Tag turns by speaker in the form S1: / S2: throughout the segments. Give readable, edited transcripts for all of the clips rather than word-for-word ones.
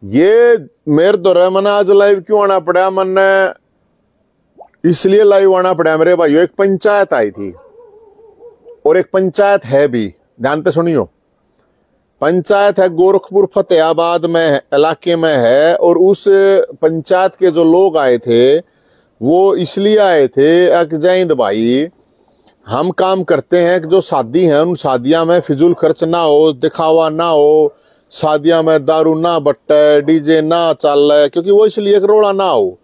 S1: ये मेरे तो रह मना आज लाइव क्यों आना पड़ा, मन इसलिए लाइव आना पड़ा मेरे भाइयों। एक पंचायत आई थी और एक पंचायत है भी, ध्यान से सुनियो। पंचायत है गोरखपुर फतेहाबाद में इलाके में है, और उस पंचायत के जो लोग आए थे वो इसलिए आए थे कि जैंद भाई हम काम करते हैं कि जो शादी है उन शादियां में फिजूल खर्च ना हो, दिखावा ना हो, शादियां में दारू ना बट्टे, डीजे ना चल, क्योंकि वो इसलिए रोड़ा ना हो,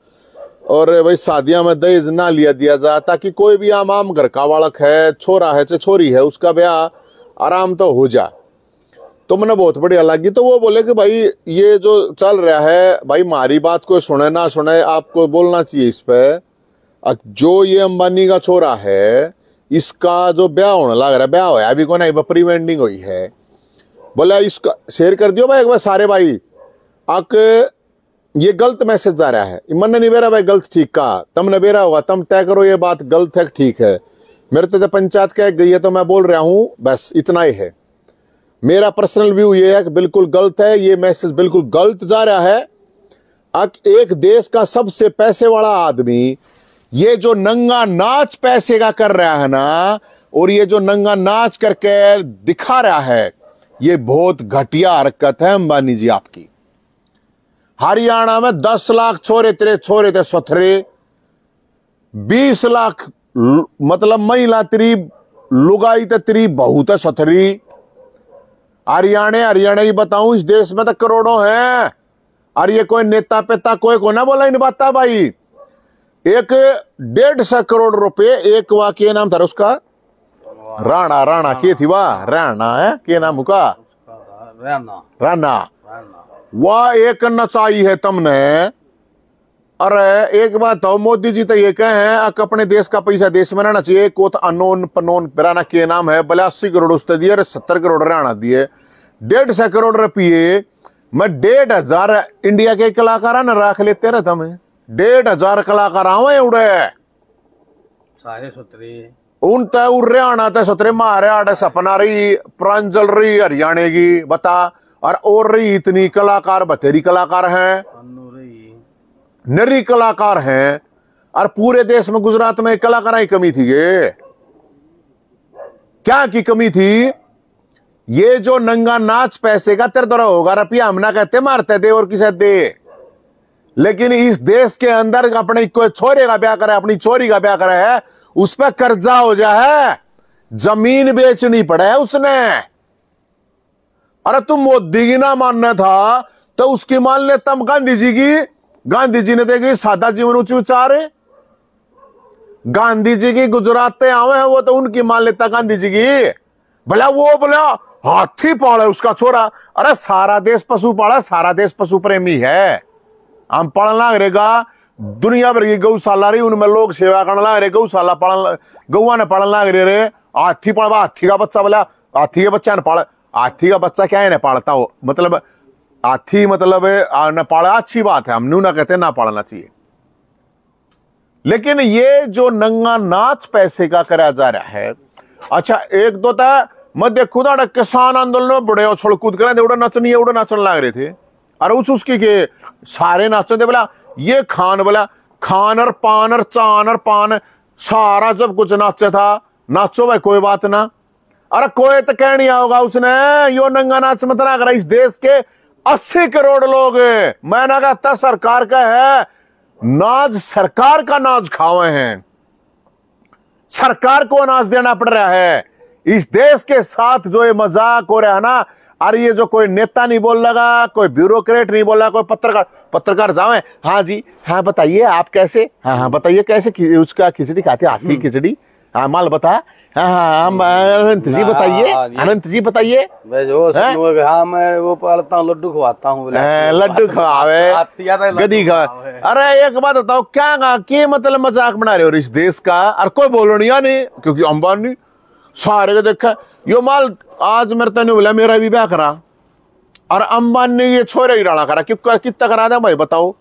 S1: और भाई शादियां में दहेज ना लिया दिया जाए, ताकि कोई भी आम घर का बालक है, छोरा है चाहे छोरी है, उसका ब्याह आराम तो हो जाए। तो मैंने बहुत बढ़िया लगी। तो वो बोले कि भाई ये जो चल रहा है भाई, हमारी बात कोई सुने ना सुने, आपको बोलना चाहिए इस पे। जो ये अंबानी का छोरा है इसका जो ब्याह होने लग रहा है, ब्याह होया अभी को नहीं, प्री वेडिंग हुई है, बोला इसका शेयर कर दियो भाई एक बार सारे भाई। आक ये गलत मैसेज जा रहा है, मन नहीं बेरा भाई गलत ठीक का, तुमने बेरा होगा, तुम तय करो ये बात गलत है ठीक है। मेरे तो जब पंचायत कह गई है तो मैं बोल रहा हूं, बस इतना ही है। मेरा पर्सनल व्यू ये है कि बिल्कुल गलत है, ये मैसेज बिल्कुल गलत जा रहा है। एक देश का सबसे पैसे वाला आदमी ये जो नंगा नाच पैसे का कर रहा है ना, और ये जो नंगा नाच करके दिखा रहा है, ये बहुत घटिया हरकत है अंबानी जी आपकी। हरियाणा में 10 लाख छोरे थे सथरे, 20 लाख मतलब महिला तेरी लुगाई तेरी बहुत है सथरी। हरियाणा ही बताऊं, इस देश में तो करोड़ों हैं, और ये कोई नेता पेता कोई को ना बोला इन बाता भाई। एक 150 करोड़ रुपए एक वाह के नाम था उसका, राणा के थी वाह, राणा है के नाम का, राणा वाह एक नचाई है तुमने। अरे एक बात हो, मोदी जी तो ये कहे हैं कि अपने देश का पैसा देश में रहना चाहिए, को तो अनोन पनोन राणा के नाम है, भले 80 करोड़ उसने दिए, 70 करोड़ राणा दिए, 150 करोड़ रुपये मैं 1,500 इंडिया के कलाकार न रख लेते रहे तुम्हें, 1,500 कलाकार आवे उड़े
S2: सारे सुतरे
S1: उन तय हरियाणा तय सतरे मारे आड़े सपना रही प्रांजल रही हरियाणा की बता, और रही इतनी कलाकार बतेरी कलाकार हैं, नरी कलाकार हैं, और पूरे देश में गुजरात में कलाकार की कमी थी, ये क्या की कमी थी? ये जो नंगा नाच पैसे का तेरे द्वारा होगा, रुपया हम ना कहते मारते दे और किसे दे, लेकिन इस देश के अंदर अपने कोई छोरे का ब्याह करे, अपनी छोरी का ब्याह करे है, उस पर कर्जा हो जाए, जमीन बेचनी पड़े है उसने। अरे तुम मोदी की ना मानना था तो उसकी मान ले, तम गांधी जी की, गांधी जी ने देखी सादा जीवन उच्च विचार, गांधी जी की गुजरात से आवे हैं वो, तो उनकी मान लेता गांधी जी की। भला वो बोला हाथी पाले उसका छोरा, अरे सारा देश पशु पाला, सारा देश पशु प्रेमी है। हम पालना रहेगा, दुनिया भर की गौशाला रही, उनमें लोग सेवा करने लग रहे, गौशाला पालन, गौआ ने पालना लग रहे, हाथी पाला, हाथी का बच्चा, बोला हाथी के बच्चा ने पाला, हाथी का बच्चा क्या है ना पालता हो, मतलब हाथी मतलब न पाला अच्छी बात है, हम ना कहते ना पालना चाहिए। लेकिन ये जो नंगा नाच पैसे का करा जा रहा है, अच्छा एक दो था मैं देखू था किसान आंदोलन में बड़े उछल कूद कर उड़ा नचनी है, उड़ा नाचने लग रहे थे, और उसकी के सारे नाचते, बोला ये खान, बोला खान और पान और चान और पान सारा जब कुछ नाचे था, नाचो भाई कोई बात ना। अरे कोई तो कह नहीं होगा उसने यो नंगा नाच मत ना करा, इस देश के 80 करोड़ लोग, मैं ना कहता सरकार का है नाज, सरकार का नाज खावे हैं, सरकार को नाज देना पड़ रहा है। इस देश के साथ जो ये मजाक हो रहा है ना, अरे ये जो कोई नेता नहीं बोल लगा, कोई ब्यूरोक्रेट नहीं बोला, कोई पत्रकार जावे, हाँ जी हाँ बताइए आप कैसे, हाँ बताइए कैसे उसका खिचड़ी खाते, हाथी खिचड़ी, हाँ माल बता, हाँ अनंत जी बताइए, अनंत जी बताइए,
S2: हाँ मैं वो पालता हूँ, लड्डू खवाता हूँ,
S1: लड्डू खवावे गदी खवावे। अरे एक बात बताओ, क्या मतलब मजाक बना रहे हो इस देश का, और कोई बोलो नहीं, क्योंकि अंबानी सारे को देखा यो माल, आज मेरे तेने बोला मेरा भी ब्याह करा, और अंबानी ने ये छोरे ही राणा करा, क्यों कितना करा था भाई बताओ,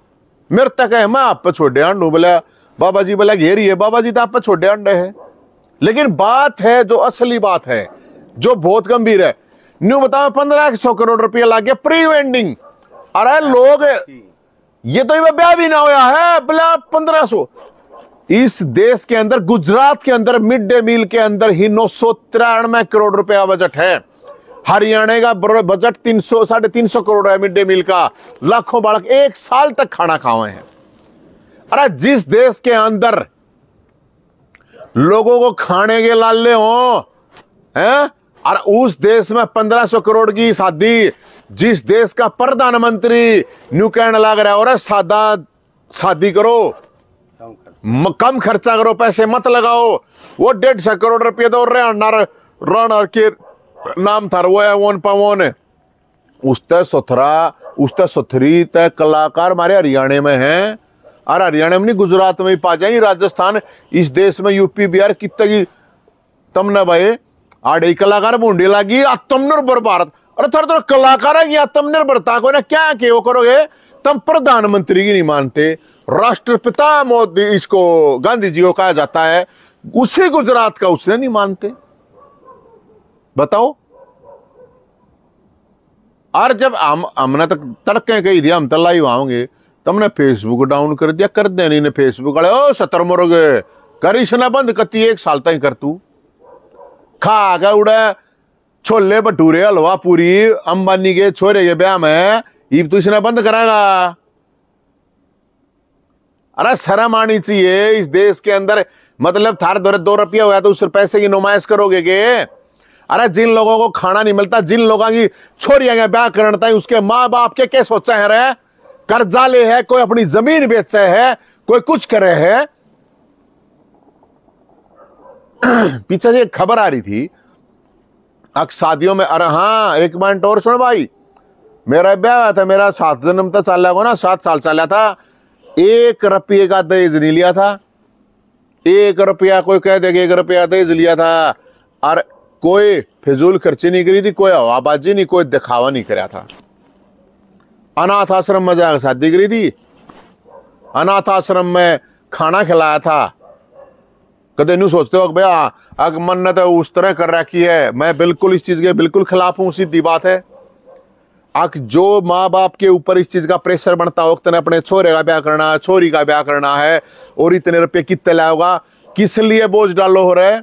S1: मेरे तक है मैं आप पे छोड़े अंडू, बोला बाबा जी बोला घेरी है, बाबा जी तो आप पे छोड़े अंडे है। लेकिन बात है जो असली बात है, जो बहुत गंभीर है, न्यू बताओ 1500 करोड़ रुपया लग गया प्री वेडिंग, अरे लोग ये तो ये ब्याह भी ना होया है बोला 1500। इस देश के अंदर गुजरात के अंदर मिड डे मील के अंदर ही 993 करोड़ रुपया बजट है। हरियाणा का बजट 300-350 करोड़ है मिड डे मील का। लाखों बालक एक साल तक खाना खाए हैं। अरे जिस देश के अंदर लोगों को खाने के लाले हो हैं, और उस देश में 1500 करोड़ की शादी, जिस देश का प्रधानमंत्री न्यू कहने लग रहा है और सादा शादी करो, कम खर्चा करो, पैसे मत लगाओ, वो 150 करोड़ रुपये तो रण के नाम था वो है वन पवन उसते सुथरी तय कलाकार हमारे हरियाणा में हैं। और हरियाणा में नहीं गुजरात में ही पा जाए, राजस्थान, इस देश में यूपी बिहार कितने की तमने भाई आड़े कलाकार बूंढी लगी आत्मनिर्भर भारत। अरे थोड़ा थोड़ा कलाकार है आत्मनिर्भरता को ना क्या के वो करोगे तुम? प्रधानमंत्री की नहीं मानते, राष्ट्रपिता मोदी इसको गांधी जी को कहा जाता है, उसी गुजरात का उसने नहीं मानते, बताओ। और जब हमने तक तड़के कही दिया हम तो लाइव आओगे, तुमने फेसबुक डाउन कर दिया, कर देनी ने फेसबुक वाले ओ 70 मरोगे करीश ना बंद कती 1 साल तक कर तू खा गया उड़ा छोले भटूरे हलवा पूरी अंबानी के छोरे के ब्याह में, ये तू इसने बंद कराएगा? अरे शर्म आनी चाहिए इस देश के अंदर। मतलब थार 2 रुपया हुआ तो उस पैसे की नुमाइश करोगे के? अरे जिन लोगों को खाना नहीं मिलता, जिन लोगों की छोरियां के ब्याह करता है, उसके माँ बाप के क्या सोचा है रे? कर्जा ले है, कोई अपनी जमीन बेचे है, कोई कुछ करे है। पीछे से एक खबर आ रही थी शादियों में। अरे हाँ एक मिनट और सुन भाई, मेरा ब्याह हुआ था, मेरा 7 जन्म तक चल रहा 7 साल चला था, 1 रुपये का दहेज नहीं लिया था। 1 रुपया, कोई कह देगा 1 रुपया दहेज लिया था, और कोई फिजूल खर्ची नहीं करी थी, कोई हवाबाजी नहीं, कोई दिखावा नहीं कराया था। अनाथ आश्रम में जाकर शादी करी थी, अनाथ आश्रम में खाना खिलाया था। कदे नहीं सोचते हो भैया अगर मन ने तो उस तरह कर रखी है। मैं बिल्कुल इस चीज के बिल्कुल खिलाफ हूं, सीधी बात है। जो माँ बाप के ऊपर इस चीज का प्रेशर बनता हो, तेने अपने छोरे का ब्याह करना है, छोरी का ब्याह करना है, और इतने रुपये कितने लाओगा, किस लिए बोझ डालो हो रहे।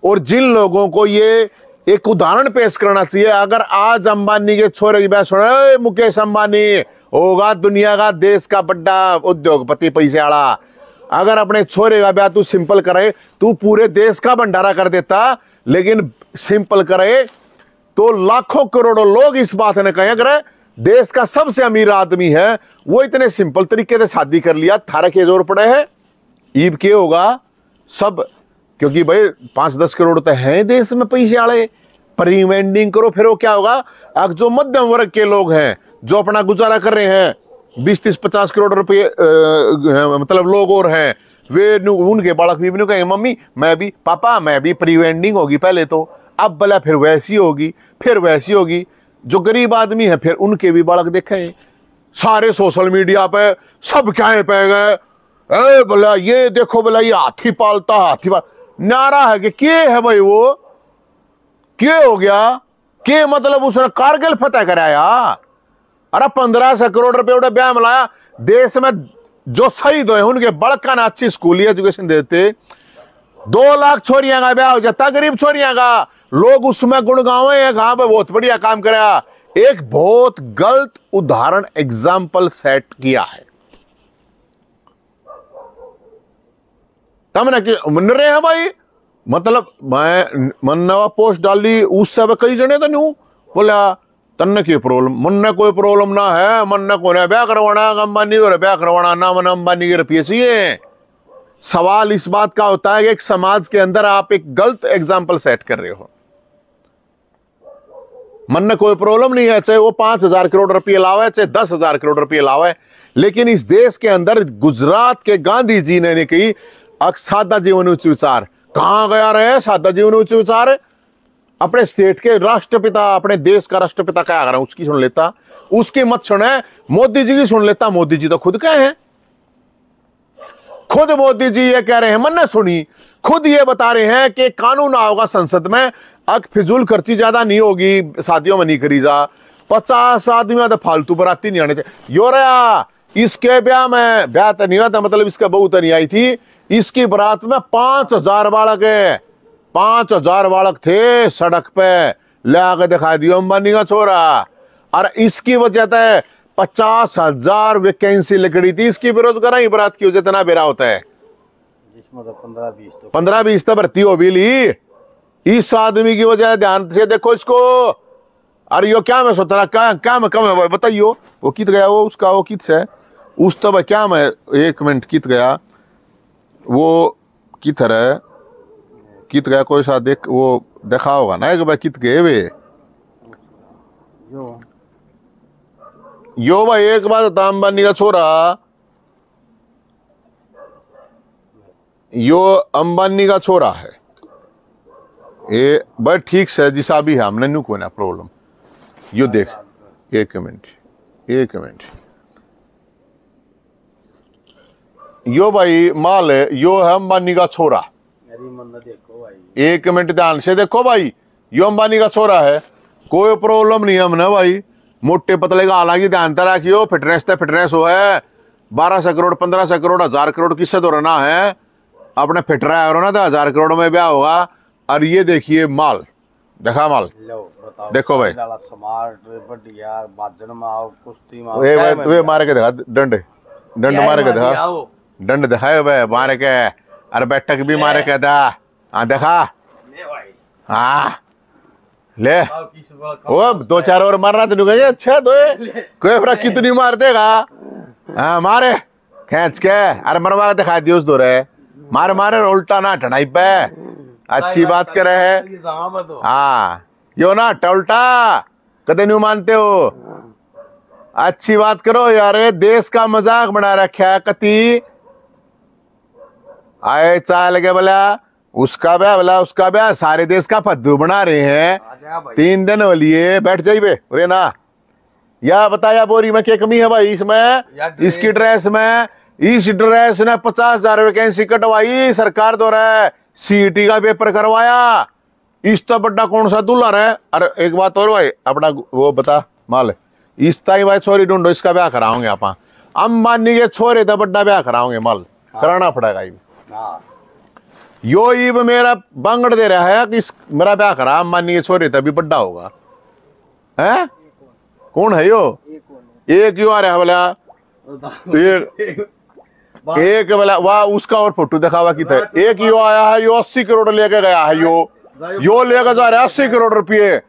S1: और जिन लोगों को ये एक उदाहरण पेश करना चाहिए, अगर आज अंबानी के छोरे की ब्याह सुने, मुकेश अंबानी होगा दुनिया का देश का बड़ा उद्योगपति पैसे वाला, अगर अपने छोरे का ब्याह तू सिंपल करे, तू पूरे देश का भंडारा कर देता। लेकिन सिंपल करे तो लाखों करोड़ों लोग इस बात ने कहे, अगर देश का सबसे अमीर आदमी है वो इतने सिंपल तरीके से शादी कर लिया, थारा के जोर पड़े है, ईब के होगा सब। क्योंकि भाई 5-10 करोड़ तो है देश में पैसे वाले, प्री वेडिंग करो, फिर वो क्या होगा? अब जो मध्यम वर्ग के लोग हैं जो अपना गुजारा कर रहे हैं, 20-30-50 करोड़ रुपए मतलब लोग और हैं, वे उनके बालक भी कहेंगे मम्मी मैं भी, पापा मैं भी, प्री वेडिंग होगी पहले तो, अब भला फिर वैसी होगी, फिर वैसी होगी। जो गरीब आदमी है फिर उनके भी बालक देखें, सारे सोशल मीडिया पे सब क्या पे गए, बोला ये देखो, बोला ये हाथी पालता, हाथी पाल नारा है कि क्या है भाई, वो क्या हो गया? क्या मतलब उसने कारगिल फतेह कराया? अरे 1500 करोड़ रुपए ब्याह मिलाया। देश में जो शहीद हुए उनके बड़का ना अच्छी स्कूली एजुकेशन देते, 2 लाख छोरियां का ब्याह हो जाता, गरीब छोरियां का, लोग उसमें गुणगांवे हैं, कहां पे बहुत बढ़िया काम कराया। एक बहुत गलत उदाहरण एग्जाम्पल सेट किया है। तमने मन रहे हैं भाई, मतलब मैं मनवा पोस्ट डाली उससे कई जने तो नहीं बोला तन्ने की प्रॉब्लम, मन ने कोई प्रॉब्लम ना है, मन ने को ब्याह करवाना, अंबानी को ब्याह करवाना ना, मन अंबानी के रुपये चाहिए। सवाल इस बात का होता है कि एक समाज के अंदर आप एक गलत एग्जाम्पल सेट कर रहे हो। मन में कोई प्रॉब्लम नहीं है, चाहे वो 5000 करोड़ रुपये लावे, चाहे 10,000 करोड़ रुपये लावे, लेकिन इस देश के अंदर गुजरात के गांधी जी ने कही सादा जीवन उच्च विचार, कहां गया रहे सादा जीवन उच्च विचार? अपने स्टेट के राष्ट्रपिता, अपने देश का राष्ट्रपिता क्या कर रहा है उसकी सुन लेता, उसकी मत सुने, मोदी जी की सुन लेता। मोदी जी तो खुद कहे हैं, खुद मोदी जी ये कह रहे हैं, मन ने सुनी, खुद ये बता रहे हैं कि कानून आओगा संसद में, अब फिजूल खर्ची ज्यादा नहीं होगी, शादियों में नहीं करी जा, 50 आदमी तो फालतू बराती नहीं आने चाहिए। यो रहा इसके ब्याह तो नहीं हुआ था, मतलब इसका बहू तो नहीं आई थी। इसकी बरात में 5000 बालक है, 5000 बालक थे सड़क पे, ले आके दिखा दियो अंबानी का छोरा। और इसकी वजह से 50,000 वैकेंसी लकड़ी थी इसकी बेरोजगारी बरात की वजह इतना बेरा होता है।
S2: जिसमें तो
S1: 15-20 तो भर्ती हो भी ली इस आदमी की वजह। ध्यान से देखो इसको। अरे यो क्या मैं सोच रहा क्या मैं कम है बताइयो। वो कित गया वो उसका वो कित से उस तब क्या मैं 1 मिनट कित गया वो कित रहे कित गया कोई सा देख वो देखा होगा ना एक बार कित गए वे यो भाई। एक बात बता अंबानी का छोरा यो अंबानी का छोरा है ये भाई ठीक से जिसा भी है हमने न्यू कोई ना प्रॉब्लम। यो देख 1 मिनट यो भाई माल है यो है अंबानी का छोरा।
S2: देखो भाई
S1: 1 मिनट ध्यान से देखो भाई यो अंबानी का छोरा है कोई प्रॉब्लम नहीं है हमने भाई। मोटे पतले का हालांकि ध्यान रखियो फिटनेस हो है 1200 करोड़ 1500 करोड़ 1000 करोड़ किससे तो रहना है अपने फिट रहा है ना तो 1000 करोड़ में ब्याह होगा। और ये देखिए माल देखा माल देखो भाई वे मारे के देखा डंड मारे के देखा दंड दिखाए भाई मारे के। अरे बैठक भी मारे के था देखा हाँ ले वो 2-4 और मारना तो नहीं अच्छा तो कोई फर्क कितनी मार देगा। हाँ मारे खींच के अरे मरवा दिखा दियो उस दो रहे मारे उल्टा ना टनाई पे अच्छी बात करे है। हाँ यो ना उल्टा कदे नहीं मानते हो अच्छी बात करो यार। देश का मजाक बना रखा है कति आए चाह लगे बोला उसका ब्याह सारे देश का फद्दू बना रहे हैं 3 दिन लिए बैठ जाइए रे ना। या बताया बोरी में क्या कमी है भाई इसमें इसकी ड्रेस में इस ड्रेस ने 50,000 वैकेंसी कटवाई सरकार द्वारा सीईटी का पेपर करवाया। इस तो बड़ा कौन सा दूल्हा है। अरे एक बात और भाई अपना वो बता माल इस ताई भाई छोरी ढूंढो इसका ब्याह कराओगे आप अंबानी के छोरे तो बड़ा ब्याह कराओगे माल कराना पड़ेगा ये यो इब मेरा बांगड़ दे रहा है कि मेरा ब्याह करा अंबानी के छोरे तभी बड़ा होगा है। कौन है यो एक यो आ रहा बोला एक बोला वाह उसका और फोटो दिखा हुआ कितना एक यो आया है यो 80 करोड़ लेके गया है यो लेकर जा रहा है 80 करोड़ रुपये।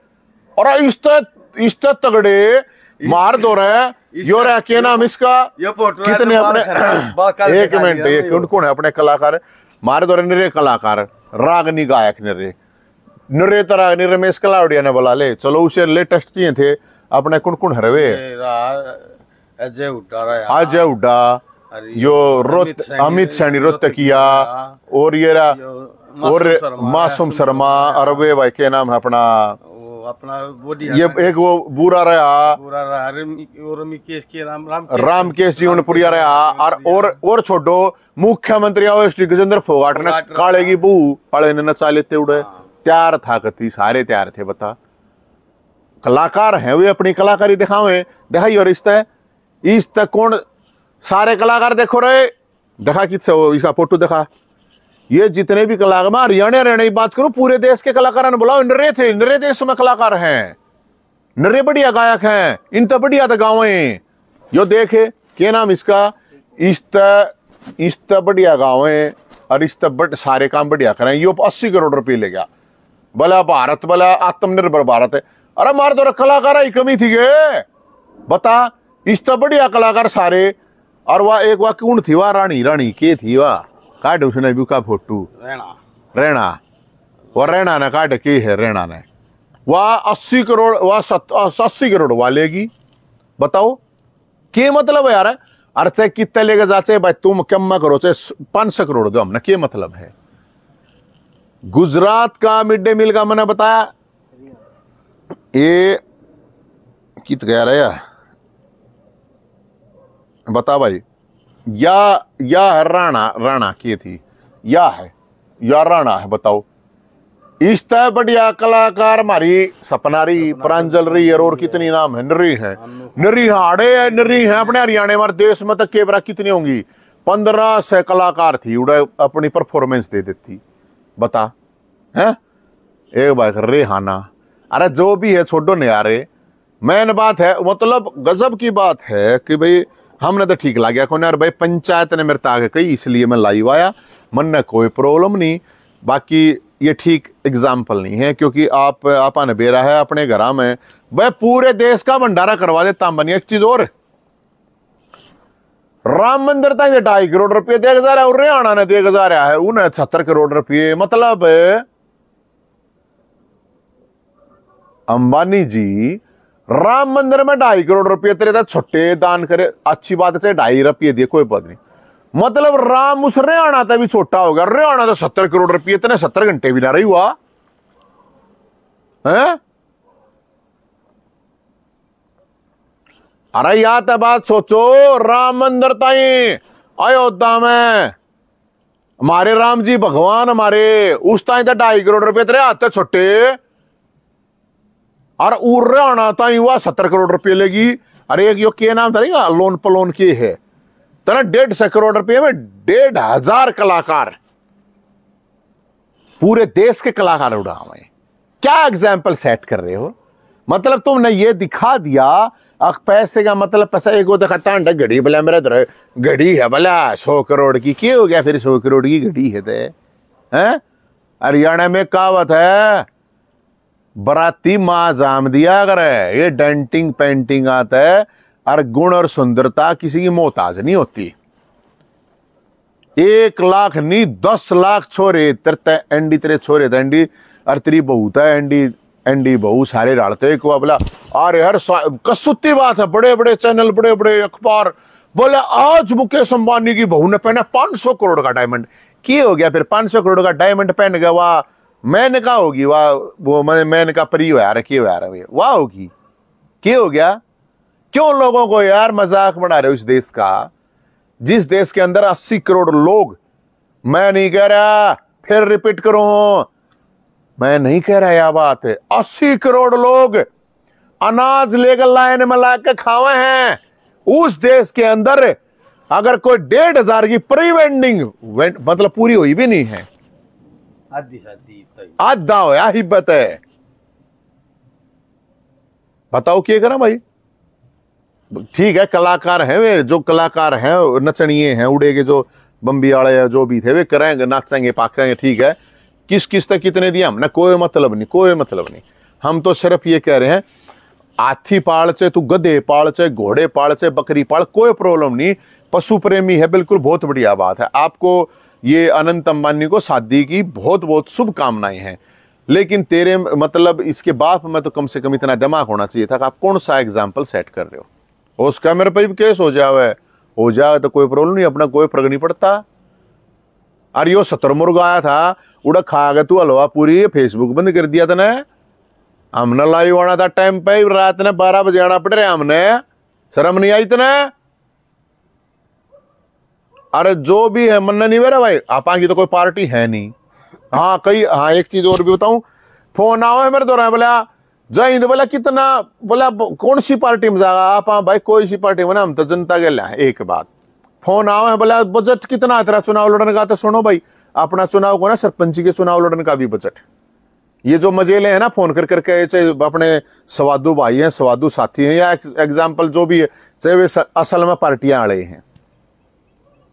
S1: और इस तगड़े मार दो रहे यो रहा क्या नाम इसका कितने अपने 1 मिनट कौन है अपने कलाकार मारे दो निरे कलाकार रागनी गायक निरे तरह रमेश कलावड़िया ने बोला ले चलो उसे लेटेस्ट चाहिए थे अपने कुण हरवे अजय हुड्डा यो अमित सैनी रोहतकिया और ये और मासूम शर्मा और वे भाई क्या नाम है अपना ये एक वो बुरा रहा रामकेश जीवन पुरिया रहा और छोटो मुख्यमंत्री गजेंद्र फोगाट ने काले की बू पाले ने नचा लेते उड़े तैयार था कती सारे तैयार थे बता कलाकार हैं वे अपनी कलाकारी दिखावे दिखाई। और इस तक कौन सारे कलाकार देखो रहे देखा किससे इसका फोटो देखा ये जितने भी कलाकार मैं हरियाणा रहने की बात करूं पूरे देश के कलाकार बुलाओ नरे देश में कलाकार हैं नरे बढ़िया गायक हैं इन तो बढ़िया तो गाँव यो देखे क्या नाम इसका इस बढ़िया गाँव है और इस सारे काम बढ़िया करें यो 80 करोड़ रुपये ले गया भला भारत भला आत्मनिर्भर भारत है। अरे मार दो कलाकार ही कमी थी गे बता इस तो बढ़िया कलाकार सारे। और वह एक वह कौन थी वह रानी के थी वह काट उसने भी का फोटो रेणा वो रेणा ने काट के है रेणा ने वह 80 करोड़ वह 80 करोड़ वालेगी बताओ के मतलब है यार। अरे चाहे कितने लेके जाचे भाई तुम कम करो चाहे 500 करोड़ दो हमने के मतलब है। गुजरात का मिड डे मील का मैंने बताया ये कित गया रहा बता भाई या है राणा की थी या राणा है बताओ इस तरह बढ़िया कलाकार हमारी सपनारी प्रांजलरी और कितनी नाम है, नरी हाड़े है, नरी है अपने हरियाणा हमारे देश में तक केवरा कितनी होंगी, 15 से कलाकार थी उड़ा अपनी परफॉर्मेंस दे देती, बता है। एक बात रेहाना, अरे जो भी है छोड़ो नहीं आ रहे, मेन बात है मतलब गजब की बात है कि भाई हमने तो ठीक लग गया कौन यार भाई, पंचायत ने मेरे ताके कही इसलिए मैं लाइव आया, मन ने कोई प्रॉब्लम नहीं। बाकी ये ठीक एग्जाम्पल नहीं है क्योंकि आपा ने बेरा है अपने घर में भाई पूरे देश का भंडारा करवा देता बनी। एक चीज और, राम मंदिर तक 2.5 करोड़ रुपये देख जा रहा है और हरियाणा ने देख जा रहा है उन्हें 70 करोड़ रुपये। मतलब अंबानी जी राम मंदिर में 2.5 करोड़ रुपये तेरे तो छोटे दान करे, अच्छी बात है, 2.5 रुपये दिए कोई बात नहीं, मतलब राम उस हरियाणा तक भी छोटा हो गया। हरियाणा तो 70 करोड़ रुपये इतने 70 घंटे भी ना रही हुआ है। अरे या तो बात सोचो, राम मंदिर ताई अयोध्या में हमारे राम जी भगवान हमारे उस ताई तो 2.5 करोड़ रुपये तेरे आते छोटे, और हरियाणा ताई हुआ 70 करोड़ रुपये लेगी। अरे एक यो के नाम था लोन पलोन के है तना 150 करोड़ रुपये में 1,500 कलाकार, पूरे देश के कलाकार उड़ा हुए। क्या एग्जाम्पल सेट कर रहे हो, मतलब तुमने ये दिखा दिया पैसे का मतलब पैसा एक वो दिखाता है घड़ी बोला मेरा घड़ी है बोला 100 करोड़ की, क्या हो गया फिर 100 करोड़ की घड़ी है ते हैं। हरियाणा में कहावत है बराती माँ जाम दिया करे, ये डेंटिंग पेंटिंग आता है और गुण और सुंदरता किसी की मोहताज नहीं होती। 1 लाख नहीं 10 लाख छोरे तरते एंडी तेरे छोरे एंडी और तेरी बहू था एंडी एंडी बहू सारे डालते को बोला। अरे हर कसुत्ती बात है, बड़े बड़े चैनल बड़े बड़े अखबार बोले आज मुकेश अंबानी की बहू ने पहना 500 करोड़ का डायमंड। क्या हो गया फिर 500 करोड़ का डायमंड पहन गया, वाह मैंने कहा होगी, वाह वो मैंने कहा परी हो यार, क्या हो यार वाह होगी, क्या हो गया। क्यों लोगों को यार मजाक बना रहे हो इस देश का, जिस देश के अंदर 80 करोड़ लोग, मैं नहीं कह रहा फिर रिपीट करूं, मैं नहीं कह रहा यह बात है, 80 करोड़ लोग अनाज लेकर लाइन में लाकर खावे हैं। उस देश के अंदर अगर कोई 1,500 की प्री वेंडिंग मतलब पूरी हुई भी नहीं है, आधा होया हिब्बत है, बताओ क्या करा भाई। ठीक है कलाकार हैं वे, जो कलाकार हैं नचनिए हैं उड़ेगे जो बम्बी वाले जो भी थे वे करेंगे नाचेंगे पाकेंगे, ठीक है किस किस तक कितने दिया हमने कोई मतलब नहीं, कोई मतलब नहीं। हम तो सिर्फ ये कह रहे हैं हाथी पाल चाहे तू गधे पाल चाहे घोड़े पाल चाहे बकरी पाल कोई प्रॉब्लम नहीं, पशु प्रेमी है बिल्कुल बहुत बढ़िया बात है। आपको ये अनंत अंबानी को शादी की बहुत बहुत शुभकामनाएं हैं, लेकिन तेरे मतलब इसके बाप में तो कम से कम इतना दिमाग होना चाहिए था कि आप कौन सा एग्जाम्पल सेट कर रहे हो। उसका मेरे पे भी केस हो जाए तो कोई प्रॉब्लम नहीं, अपना कोई फर्क नहीं पड़ता। अरे यो शतुरमुर्ग आया था उड़ा खा गया तू हलवा पूरी, फेसबुक बंद कर दिया था ना, हमने लाइव आना था टाइम पे, रात ने 12 बजे आना पड़ रहा, हमने शर्म नहीं आई तना। अरे जो भी है मन नहीं मेरा भाई, आपा की तो कोई पार्टी है नहीं। हाँ कई हाँ एक चीज और भी बताऊं, फोन आओ है मेरे दौरान बोला जय हिंद, बोला कितना, बोला कौन सी पार्टी में जाएगा आप, हाँ भाई कोई सी पार्टी में ना, हम तो जनता के लिए। एक बात फोन आओ है बोला बजट कितना तेरा चुनाव लड़ने का, तो सुनो भाई अपना चुनाव को ना सरपंची के चुनाव लड़ने का भी बजट, ये जो मजेले हैं ना फोन कर करके, चाहे अपने सवादू भाई हैं सवादू साथी हैं या एग्जाम्पल जो भी है, चाहे वे असल में पार्टियां आड़े हैं,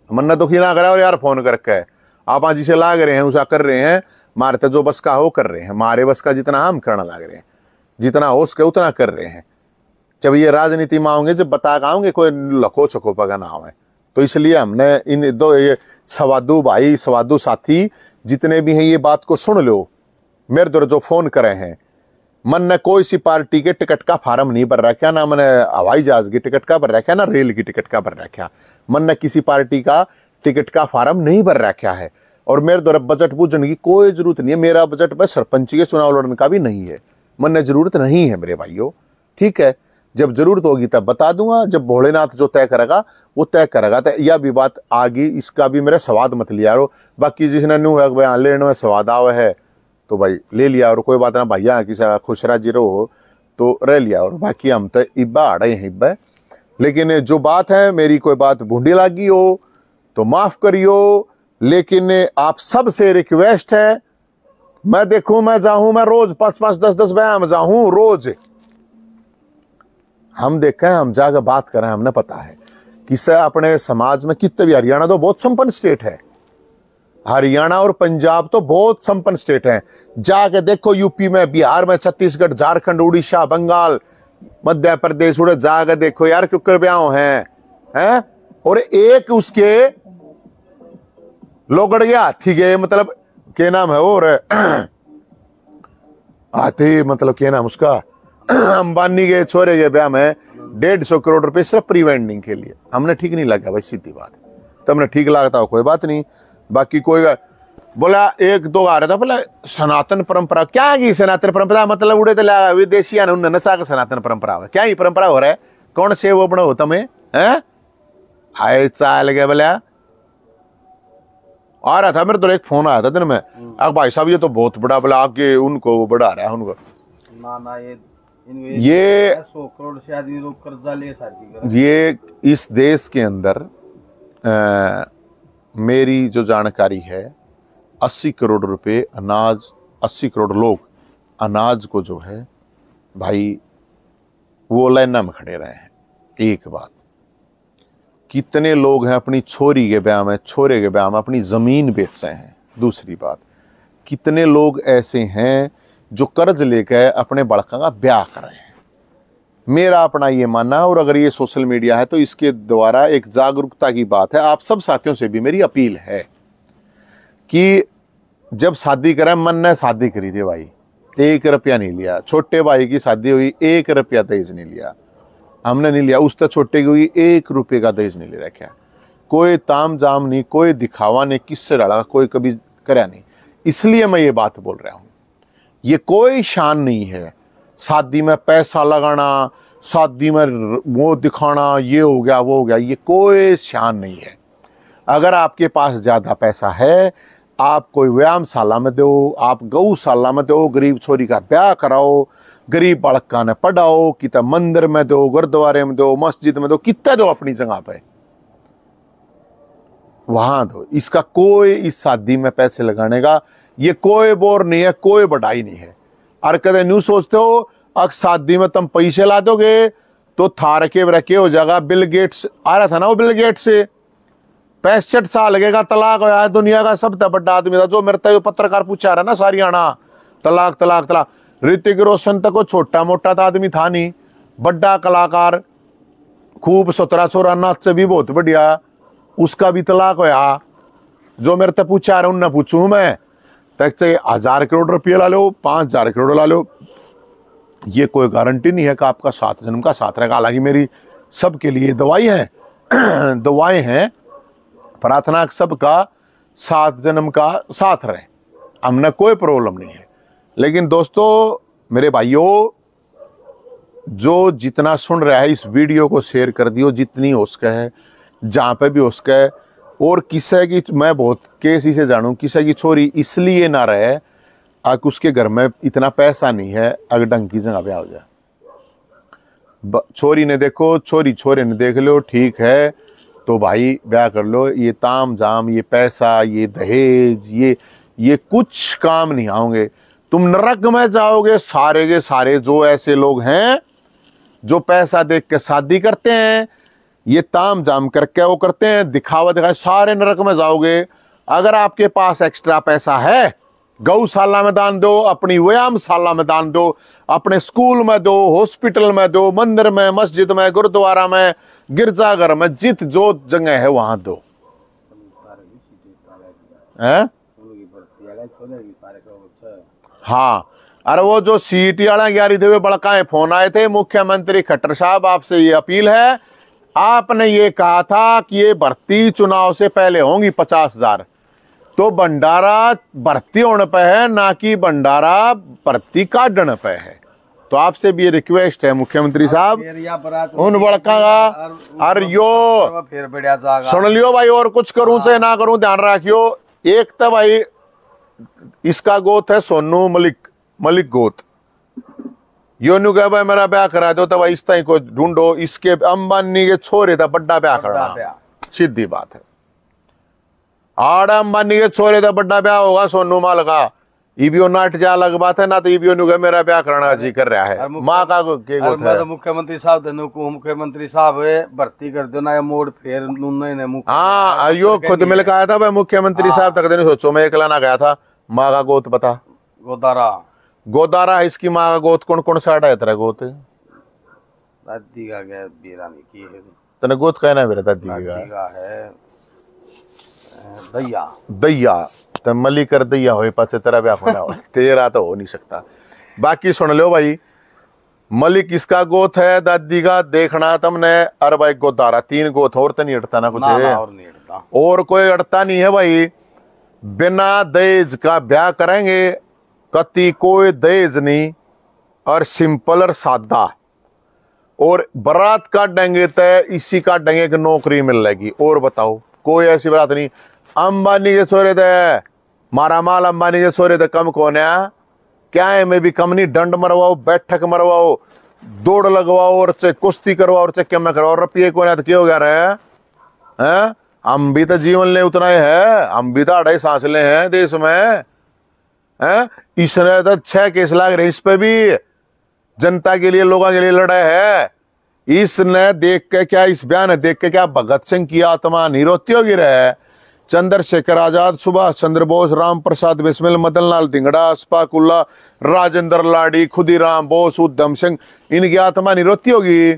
S1: मन्ना दुखी ना करा और यार फोन करके आप जिसे लाग रहे हैं उसा कर रहे हैं, मारते जो बस का हो कर रहे हैं, मारे बस का जितना हम करना लग रहे हैं, जितना हो सके उतना कर रहे हैं। जब ये राजनीति में आओगे जब बता आऊंगे कोई लखो छको पका ना हो, तो इसलिए हमने इन दो ये सवादू भाई सवादू साथी जितने भी हैं ये बात को सुन लो, मेरे दर जो फोन करे हैं, मन ने कोई सी पार्टी के टिकट का फार्म नहीं भर रखा ना, मैंने हवाई जहाज की टिकट का भर रखा ना रेल की टिकट का भर रखा, मन ने किसी पार्टी का टिकट का फार्म नहीं भर रखा है। और मेरे द्वारा बजट बूझने की कोई जरूरत नहीं है, मेरा बजट में सरपंच के चुनाव लड़ने का भी नहीं है, मन ने जरूरत नहीं है मेरे भाइयों, ठीक है। जब जरूरत होगी तब बता दूंगा, जब भोलेनाथ जो तय करेगा वो तय करेगा, तो यह भी बात आगे इसका भी मेरा स्वाद मत लिया रो। बाकी जिसने न्यू है बयान लेने में स्वाद आवे है तो भाई ले लिया, और कोई बात ना भैया किसी खुश राजी रहो तो रह लिया, और बाकी हम तो इब्बा आड़े हैं इब्बा। लेकिन जो बात है, मेरी कोई बात भूंडी लागी हो तो माफ करियो, लेकिन आप सबसे रिक्वेस्ट है, मैं देखूं, मैं जाऊं, मैं रोज 5-5 10-10 बयान जाऊं रोज। हम देखें, हम जाकर बात करें, हमने पता है किसे अपने समाज में कितने भी, हरियाणा तो बहुत संपन्न स्टेट है, हरियाणा और पंजाब तो बहुत संपन्न स्टेट है। जाके देखो यूपी में, बिहार में, छत्तीसगढ़, झारखंड, उड़ीसा, बंगाल, मध्य प्रदेश, उड़े जाके देखो यार क्यों ब्याह हैं। और एक उसके लोगड़ गया हाथी गए, मतलब क्या नाम है वो, हाथी मतलब क्या नाम उसका, अंबानी के छोरे के ब्याह में 150 करोड़ रुपए सिर्फ प्री वेडिंग के लिए। हमने ठीक नहीं लगा भाई, सीधी बात। तो हमने ठीक लगता हो कोई बात नहीं, बाकी कोई बोला 1-2 आ रहा था बोला सनातन परंपरा क्या है, सनातन परंपरा मतलब उड़े तो विदेशी नशा का सनातन परंपरा है, क्या ही परंपरा हो रहा है, कौन से वो बना होता में है आए चाल गया बोला। आ रहा था मेरे तो एक फोन आया था दिन में, अब भाई साहब ये तो बहुत बड़ा बोला आगे उनको बढ़ा रहा है उनको
S2: ना
S1: ये
S2: 100 करोड़ से आदमी लोग कर्जा ले शादी कर।
S1: ये इस देश के अंदर मेरी जो जानकारी है 80 करोड़ रुपए अनाज, 80 करोड़ लोग अनाज को जो है भाई वो लाइना में खड़े रहे हैं। एक बात, कितने लोग हैं अपनी छोरी के ब्याह में, छोरे के ब्याह में अपनी जमीन बेच रहे हैं। दूसरी बात, कितने लोग ऐसे हैं जो कर्ज लेकर अपने बड़का का ब्याह कर रहे हैं। मेरा अपना ये मानना है, और अगर ये सोशल मीडिया है तो इसके द्वारा एक जागरूकता की बात है। आप सब साथियों से भी मेरी अपील है कि जब शादी करें, मन ने शादी करी थी भाई, 1 रुपया नहीं लिया। छोटे भाई की शादी हुई, 1 रुपया दहेज नहीं लिया, हमने नहीं लिया। उससे छोटे की हुई, 1 रुपये का दहेज नहीं ले रखा। कोई ताम जाम नहीं, कोई दिखावा नहीं, किससे लड़ा कोई कभी करया नहीं। इसलिए मैं ये बात बोल रहा हूं, ये कोई शान नहीं है शादी में पैसा लगाना, शादी में वो दिखाना, ये हो गया वो हो गया, ये कोई शान नहीं है। अगर आपके पास ज्यादा पैसा है, आप कोई व्यायामशाला में दो, आप गौशाला में दो, गरीब छोरी का ब्याह कराओ, गरीब बालका ने पढ़ाओ, कितना मंदिर में दो, गुरुद्वारे में दो, मस्जिद में दो, कितना दो अपनी जगह पे वहां दो। इसका कोई इस शादी में पैसे लगाने का ये कोई बोर नहीं है, कोई बढ़ाई नहीं है। और कदे न्यू सोचते हो अब शादी में तुम पैसे ला दोगे तो थार के रखे हो जाएगा। बिल गेट्स आ रहा था ना, वो बिल गेट्स से 65 साल लगेगा तलाक हो है। दुनिया का सबसे बड़ा आदमी था, जो मेरे तक पत्रकार पूछा रहा ना सारी आना तलाक तलाक तलाक। ऋतिक रोशन तक वो छोटा मोटा था आदमी था नहीं, बड़ा कलाकार, खूब 17 चौरा नाच से भी बहुत बढ़िया, उसका भी तलाक होया। जो मेरे तक पूछा रहा उनने पूछू मैं तक चाहे 1000 करोड़ रुपये ला लो, 5000 करोड़ ला लो, ये कोई गारंटी नहीं है कि आपका 7 जन्म का साथ रहेगा। हालांकि मेरी सबके लिए दवाई है दवाएं हैं, प्रार्थना सबका 7 जन्म का साथ रहे, हमने कोई प्रॉब्लम नहीं है। लेकिन दोस्तों मेरे भाइयों, जो जितना सुन रहा है इस वीडियो को शेयर कर दियो जितनी हो सके है, जहाँ पे भी हो सके। और किसी की मैं बहुत केस इसे जानू, किसी की छोरी इसलिए ना रहे कि उसके घर में इतना पैसा नहीं है, अगर ढंग की जगह ब्याह हो जाए। छोरी ने देखो, छोरी छोरे ने देख लो, ठीक है तो भाई ब्याह कर लो। ये ताम जाम, ये पैसा, ये दहेज, ये कुछ काम नहीं आओगे, तुम नरक में जाओगे। सारे के सारे जो ऐसे लोग हैं जो पैसा देख के शादी करते हैं, ये ताम जाम करके वो करते हैं, दिखावा दिखाए, सारे नरक में जाओगे। अगर आपके पास एक्स्ट्रा पैसा है, गौशाला में दान दो, अपनी व्यायामशाला में दान दो, अपने स्कूल में दो, हॉस्पिटल में दो, मंदिर में, मस्जिद में, गुरुद्वारा में, गिरजाघर में, जित जो जगह है वहां दो। हाँ, अरे वो जो सीटी वाला ग्यारह थे बड़काए फोन आए थे, मुख्यमंत्री खट्टर साहब आपसे ये अपील है, आपने ये कहा था कि ये भर्ती चुनाव से पहले होंगी 50,000, तो भंडारा भर्ती होने पे है, ना कि भंडारा भर्ती काटने पे है। तो आपसे भी ये रिक्वेस्ट है मुख्यमंत्री साहब, उन बड़का का और यो सुन लियो भाई, और कुछ करूं चाहे ना करूं ध्यान रखियो। एक तो भाई इसका गोत है सोनू मलिक गोत। यो नु कह भाई मेरा ब्याह करा दो तो भाई इस तरह को ढूंढो, इसके अंबानी के छोरे था बड़ा ब्याह करना, सीधी बात है। आड़ा अंबानी के छोरे था बड़ा ब्याह होगा सोनू माल का, ईबीओ नाट जा अलग बात है ना, तो ईबीओ नु मेरा ब्याह करना जी कर रहा है। माँ का के गोत है
S2: तो मुख्यमंत्री साहब देनु को मुख्यमंत्री साहब भर्ती कर दो ना, मोड़ फेर नुन्ने ने मुख।
S1: हाँ यो खुद मिल के आया था भाई मुख्यमंत्री साहब तक देने, सोचो मैं एकला ना गया था। माँ का गोत बता। गोदारा इसकी माँ का गोत कौन कौन सा है तेरा गोत?
S2: दादी का क्या बीरानी की है
S1: तेरा गोत कहना है मेरा दादी
S2: का है दैया
S1: दैया तो मली कर दैया हो पाचे तेरा ब्याह होना हो तेरा तो हो नहीं सकता। बाकी सुन लो भाई, मलिक इसका गोत है, दादी का देखना तुमने। अरे भाई गोदारा 3 गोत और तो नहीं अटता ना कुछ और कोई अटता नहीं है भाई। बिना दहेज का ब्याह करेंगे, कति कोई दहेज नहीं, और सिंपल और सादा, और बारात काटेंगे तो इसी काटेंगे कि नौकरी मिल जाएगी। और बताओ कोई ऐसी बात नहीं। अंबानी के छोरे थे मारा माल, अंबानी के छोरे थे कम कौन है? क्या है मैं भी कम नहीं। डंड मरवाओ, बैठक मरवाओ, दौड़ लगवाओ, और चाहे कुश्ती करवाओ, और चाहे क्या मैं करवाओ, रुपये कौन है तो क्या हो गया रहे? हम भी तो जीवन ले उतना ही है, हम भी तो 2.5 सांस ले हैं देश में है। इसने तो 6 केस लाग रहे, इस पे भी जनता के लिए लोगों के लिए लड़ा है। इसने देख के क्या, इस बयान ने देख के क्या भगत सिंह की आत्मा नहीं रोती होगी रहे? चंद्रशेखर आजाद, सुभाष चंद्र बोस, राम प्रसाद बिस्मिल, मदन लाल धिंगड़ा, अस्फाकुल्ला, राजेंद्र लाड़ी, खुदीराम बोस, उधम सिंह, इनकी आत्मा नहीं रोती होगी?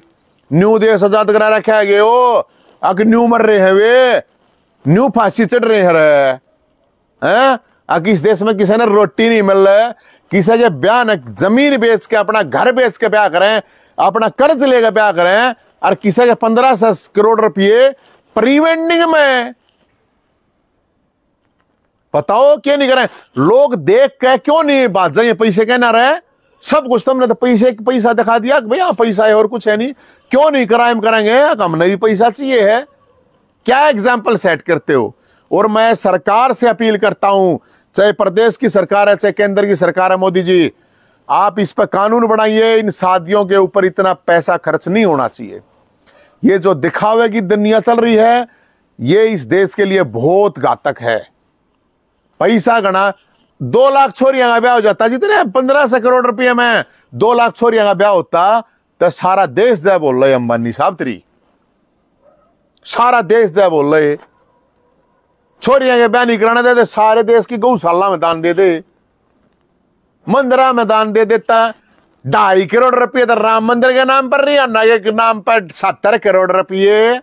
S1: न्यू देश आजाद करा रखा है ओ, अग न्यू मर रहे हैं वे, न्यू फांसी चढ़ रहे हैं। इस देश में किसी ने रोटी नहीं मिल रहा है, किसी के बयान जमीन बेच के, अपना घर बेच के ब्याह करें, अपना कर्ज लेकर ब्याह करें, और किसी के 1500 करोड़ रुपये प्री वेडिंग में। बताओ क्यों नहीं करें? लोग देख के क्यों नहीं बात जाए पैसे कहना रहे? सब कुछ तुमने तो पैसा दिखा दिया कि भैया पैसा है और कुछ है नहीं, क्यों नहीं क्राइम करेंगे? हमने भी पैसा चाहिए है। क्या एग्जाम्पल सेट करते हो? और मैं सरकार से अपील करता हूं, चाहे प्रदेश की सरकार है चाहे केंद्र की सरकार है, मोदी जी आप इस पर कानून बनाइए। इन शादियों के ऊपर इतना पैसा खर्च नहीं होना चाहिए। ये जो दिखावे की दुनिया चल रही है, ये इस देश के लिए बहुत घातक है। पैसा गणा 2 लाख छोरियां का ब्याह हो जाता, जितने 1500 करोड़ रुपये में 2 लाख छोरियां का ब्याह होता, तो सारा देश जय बोल रहे अंबानी साहब तेरी, सारा देश जय बोल रहे। छोरियां के ब्याह नहीं कराना देते, सारे देश की गौशाला में दान दे दे, मंदिरा में दान दे देता। 2.5 करोड़ रुपये तो राम मंदिर के नाम पर नहीं, अन्ना के नाम पर 70 करोड़ रुपये।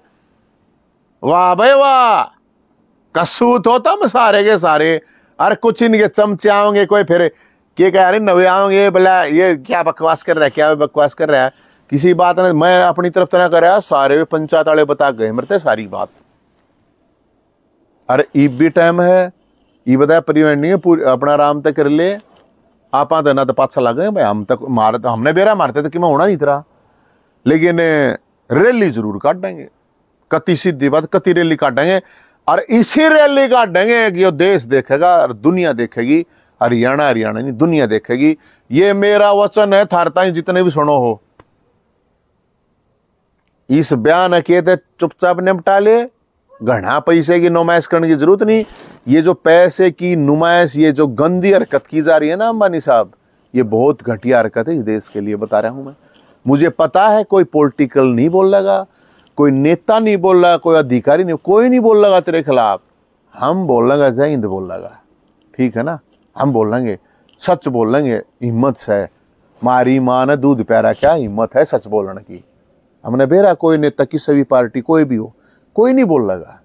S1: वाह भाई वाह, कसूत होता हम सारे के सारे। अरे कुछ इनके चमचे आओगे, कोई फिर क्या कह रहे नवे आओगे, बोला ये क्या बकवास कर रहा है, क्या बकवास कर रहा है, किसी बात ने मैं अपनी तरफ तो ना कर, सारे पंचायत वाले बता गए मरते सारी बात। अरे ईब भी टाइम है, ये बताया परिवहन नहीं है, अपना आराम तक कर ले। आप ना तो पाछा लग गए भाई, हम तक मारे तो हमने बेरा मारते तो कि मैं होना नहीं था, लेकिन रैली जरूर काटेंगे। कति सीधी बात, कति रैली काटेंगे, और इसी रैली काटेंगे कि देश देखेगा और दुनिया देखेगी। हरियाणा नहीं दुनिया देखेगी। ये मेरा वचन है, थारता जितने भी सुनो हो। इस बयान के तो चुपचाप निपटा ले, घना पैसे की नुमाइश करने की जरूरत नहीं। ये जो पैसे की नुमाइश, ये जो गंदी हरकत की जा रही है ना अंबानी साहब, ये बहुत घटिया हरकत है इस देश के लिए, बता रहा हूं मैं। मुझे पता है कोई पॉलिटिकल नहीं बोल लगा, कोई नेता नहीं बोल रहा, कोई अधिकारी नहीं, कोई नहीं बोल लगा तेरे खिलाफ। हम बोल लगा, जय हिंद बोल लगा, ठीक है ना, हम बोल लेंगे, सच बोल लेंगे, हिम्मत से। मारी मां ने दूध प्यारा, क्या हिम्मत है सच बोलने की। हमने बेरा कोई नेता किसी भी पार्टी कोई भी हो, कोई नहीं बोल लगा,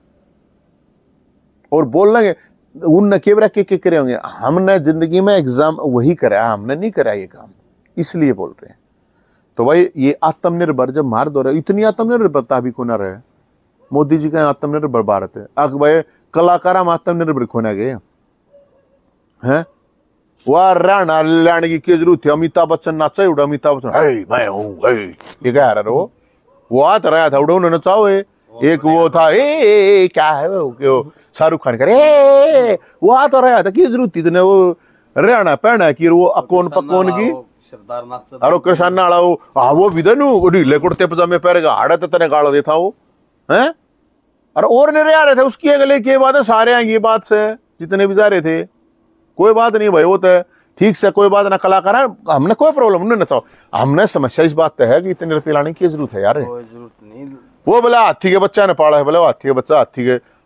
S1: और बोल लेंगे उन केवरा के करे होंगे। हमने जिंदगी में एग्जाम वही करा, हमने नहीं करा ये काम, इसलिए बोल रहे हैं। तो भाई ये आत्मनिर्भर जब मार दो रहे, इतनी आत्मनिर्भरता भी को ना रहे। मोदी जी का आत्मनिर्भर भारत है, अग भाई कलाकार हम आत्मनिर्भर खोना गए हैं। वह राणा लाने की क्या जरूरत है? अमिताभ बच्चन नाचा उड़ा, अमिताभ बच्चन मैं हूं, ये क्या रहा वो आता रहा था उड़ा, उन्होंने नचाओ। एक वो था क्या है वो शाहरुख खान करे वो आ तो रहा था की जरूरत थी तूने वो रहना पहना की वो अकोन पकोन की
S2: सरदार मकसद
S1: अरे कृष्ण वाला वो विदन ढीले कुर्ते पजामे पहनेगा हाड़ा तो तेने गाड़ा देता वो है। अरे और नहीं रह रहे थे उसकी अगले की बात है सारे आएंगे बात से जितने भी जा रहे थे कोई बात नहीं भाई वो तो ठीक से कोई बात ना कलाकार है हमने कोई प्रॉब्लम नहीं नचाओ हमने समस्या इस बात है कि इतने रुपये लाने की जरूरत है यार
S2: कोई जरूरत नहीं।
S1: वो बोला हाथी के बच्चा ने पाला है बोले हाथी के बच्चा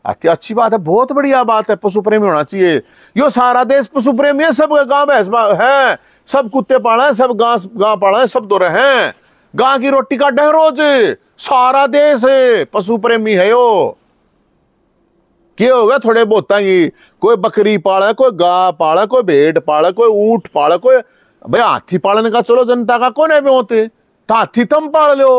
S1: हाथी अच्छी बात है बहुत बढ़िया बात है पशु प्रेमी होना चाहिए यो सारा देश पशु प्रेमी है सब गांव भैंस है सब कुत्ते पाला है सब गांव पाला है सब दो रहे हैं गांव की रोटी काटे हैं रोज सारा देश है पशु प्रेमी है यो क्या होगा थोड़े बहुत की कोई बकरी पाला कोई गाय पाला कोई भेड़ पाला कोई ऊंट पाला कोई भाई हाथी पालने का चलो जनता का कौन है होते तो हाथी तुम पाल लो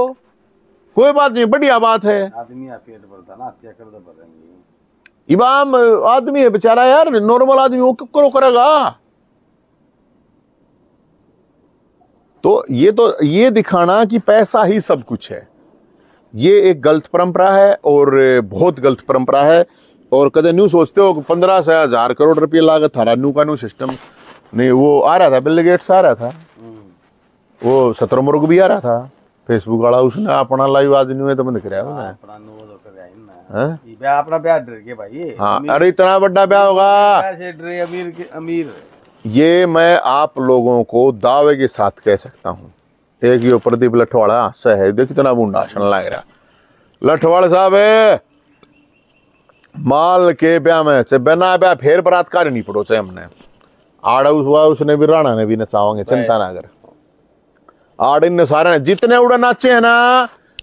S1: कोई बात नहीं बढ़िया बात है
S2: आदमी पेट भरता ना हत्या कर दो भरेंगे
S1: इमाम आदमी है बेचारा यार नॉर्मल आदमी वो क्यों करेगा। तो ये दिखाना कि पैसा ही सब कुछ है ये एक गलत परंपरा है और बहुत गलत परंपरा है। और कदे न्यू सोचते हो 15 से 1000 करोड़ रुपये लागत था न्यू का न्यू सिस्टम नहीं वो आ रहा था बिल गेट्स आ रहा था वो शतरमुर्ग भी आ रहा था फेसबुक वाला उसने अपना लाइव आज न्यू है तो बंद कराया
S2: अपना नो तो कर ना ये अपना ब्याह डर के भाई
S1: हाँ अरे इतना बड़ा ब्याह होगा
S2: डरे अमीर के अमीर
S1: ये मैं आप लोगों को दावे के साथ कह सकता हूँ। एक ये प्रदीप लठवाड़ा हादसा है देख कितना बुंडाशन लग रहा लठवाड़ साहब है माल के ब्याह में से बिना ब्याह फेर बलात्कार नहीं पड़ो से हमने आड़ हुआ उसने भी राणा ने भी नचाओगे चिंता ना कर आड़ इन सारे ने जितने उड़ा नाचे है ना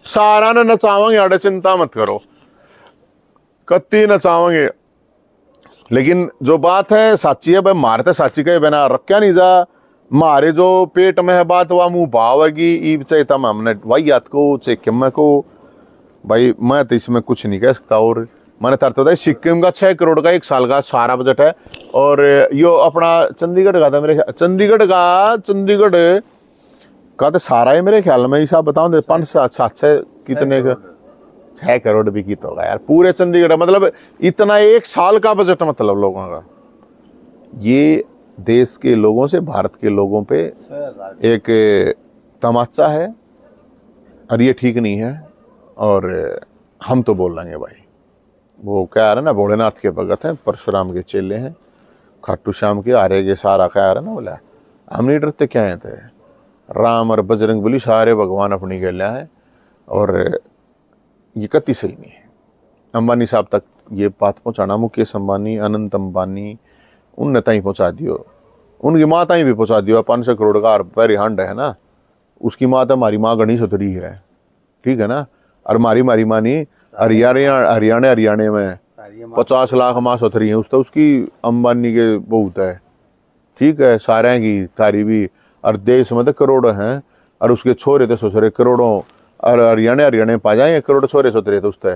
S1: सारा ने नचाओगे आड़े चिंता मत करो कत्ती नचाओगे। लेकिन जो बात है साची है भाई मारते साची के बिना रखा नहीं जा मारे जो पेट में है बात वह मुंह भावेगी ईब चाहे तम हमने वही याद को चाहे किम को भाई मैं तो इसमें कुछ नहीं कह सकता। और मैंने तरता था सिक्किम का 6 करोड़ का 1 साल का सारा बजट है और यो अपना चंडीगढ़ का था मेरे चंडीगढ़ का तो सारा है मेरे ख्याल में हिसाब बताऊं 5-7 कितने 6 करोड़ भी की होगा यार पूरे चंडीगढ़ मतलब इतना 1 साल का बजट मतलब लोगों का ये देश के लोगों से भारत के लोगों पे एक तमाचा है और ये ठीक नहीं है। और हम तो बोल लेंगे भाई वो क्या आ रहा है ना भोलेनाथ के भगत हैं परशुराम के चेले हैं खाटू श्याम के आरे के सारा क्या आ रहा है ना बोला हम नहीं डरते क्या है थे राम और बजरंग बली सारे भगवान अपनी गलिया है। और ये कति सही नहीं है अंबानी साहब तक ये बात पहुंचाना मुकेश अंबानी अनंत अंबानी उनने तई पहुंचा दियो उनकी माँ तई भी पहुंचा दियो 500 करोड़ का पैरी हंड है ना उसकी माँ तो हमारी माँ गणेश उतरी है ठीक है ना और मारी माँ नहीं हरियाणा में 50 लाख माँ सुथरी है उसकी अंबानी के बहुत है ठीक है सारे की तारी भी और देश में तो करोड़ हैं और उसके छोरे तो ससुरे करोड़ों और हरियाणा पा जाए करोड़ छोरे सुथरे तो उससे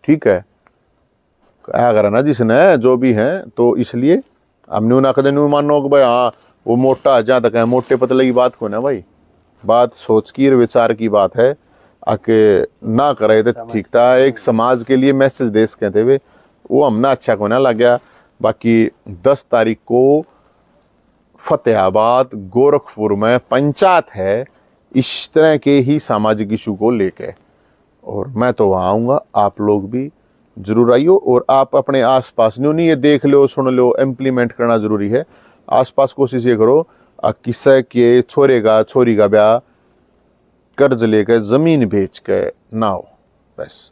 S1: ठीक है क्या करा ना जिसने जो भी है। तो इसलिए हम न्यू ना कदे न्यू मानो कि भाई हाँ वो मोटा जहाँ तक है मोटे पतले की बात को ना भाई बात सोच की और विचार की बात है आके ना करे तो ठीक था एक समाज के लिए मैसेज देश कहते हुए वो हमने अच्छा को ना लग गया। बाकी 10 तारीख को फतेहाबाद गोरखपुर में पंचायत है इस तरह के ही सामाजिक इशू को लेके और मैं तो वहाँ आऊँगा आप लोग भी जरूर आइयो। और आप अपने आसपास नहीं ये देख लो सुन लो इम्प्लीमेंट करना जरूरी है। आसपास कोशिश ये करो किस्से के छोरी का ब्याह कर्ज लेकर जमीन बेच के ना हो बस।